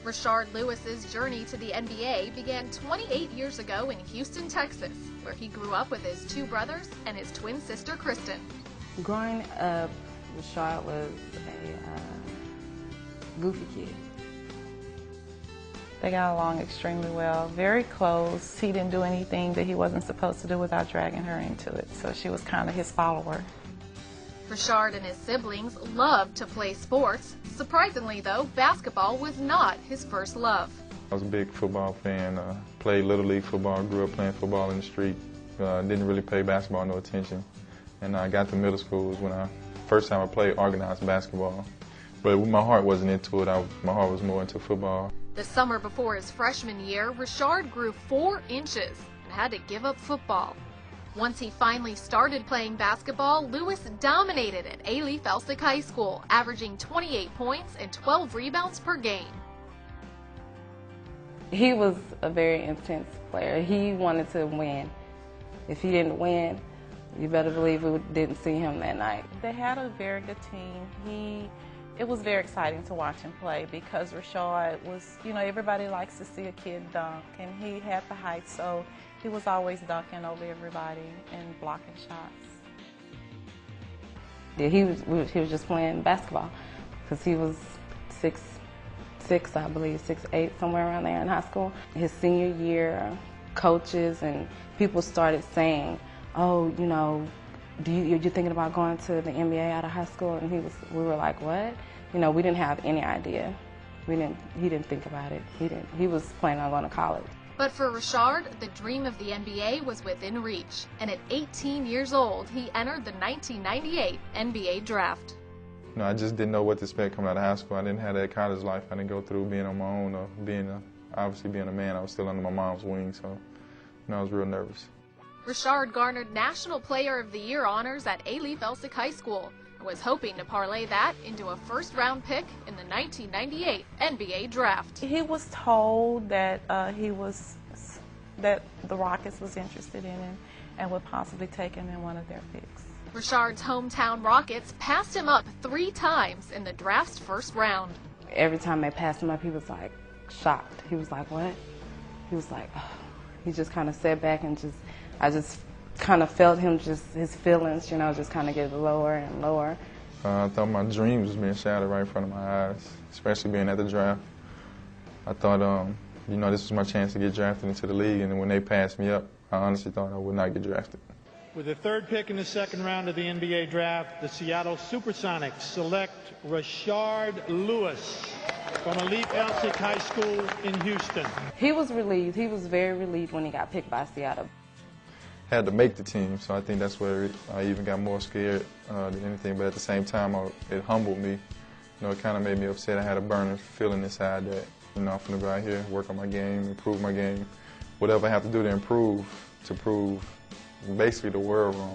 Rashard Lewis's journey to the NBA began 28 years ago in Houston, Texas, where he grew up with his two brothers and his twin sister, Kristen. Growing up, Rashard was a goofy kid. They got along extremely well, very close. He didn't do anything that he wasn't supposed to do without dragging her into it, so she was kind of his follower. Rashard and his siblings loved to play sports. Surprisingly, though, basketball was not his first love. I was a big football fan, played Little League football, grew up playing football in the street, didn't really pay basketball no attention. And I got to middle school was when first time I played organized basketball. But my heart wasn't into it, my heart was more into football. The summer before his freshman year, Rashard grew 4 inches and had to give up football. Once he finally started playing basketball, Lewis dominated at Affanso High School, averaging 28 points and 12 rebounds per game. He was a very intense player. He wanted to win. If he didn't win, you better believe we didn't see him that night. They had a very good team. It was very exciting to watch him play because Rashard was, everybody likes to see a kid dunk, and he had the height, so he was always dunking over everybody and blocking shots. Yeah, he was just playing basketball because he was 6'6", I believe, 6'8", somewhere around there in high school. His senior year, coaches and people started saying, "Oh, you're thinking about going to the NBA out of high school?" And we were like, "What?" We didn't have any idea. He didn't think about it. He was planning on going to college. But for Rashard, the dream of the NBA was within reach. And at 18 years old, he entered the 1998 NBA draft. I just didn't know what to expect coming out of high school. I didn't have that college life. I didn't go through being on my own or obviously being a man. I was still under my mom's wing, so I was real nervous. Rashard garnered National Player of the Year honors at Affanso High School and was hoping to parlay that into a first-round pick in the 1998 NBA draft. He was told that that the Rockets was interested in him and would possibly take him in one of their picks. Rashard's hometown Rockets passed him up 3 times in the draft's first round. Every time they passed him up, he was like shocked. He was like, "What?" He was like, oh. He just kind of sat back and I just kind of felt him, his feelings, just kind of get lower and lower. I thought my dreams was being shattered right in front of my eyes, especially being at the draft. I thought, this was my chance to get drafted into the league, and when they passed me up, I honestly thought I would not get drafted. With the 3rd pick in the 2nd round of the NBA draft, the Seattle Supersonics select Rashard Lewis from Affanso High School in Houston. He was relieved. He was very relieved when he got picked by Seattle. Had to make the team, so I think that's where I even got more scared than anything. But at the same time, it humbled me. It kind of made me upset. I had a burning feeling inside that, I'm going to go out here, work on my game, improve my game, whatever I have to do to prove basically the world wrong.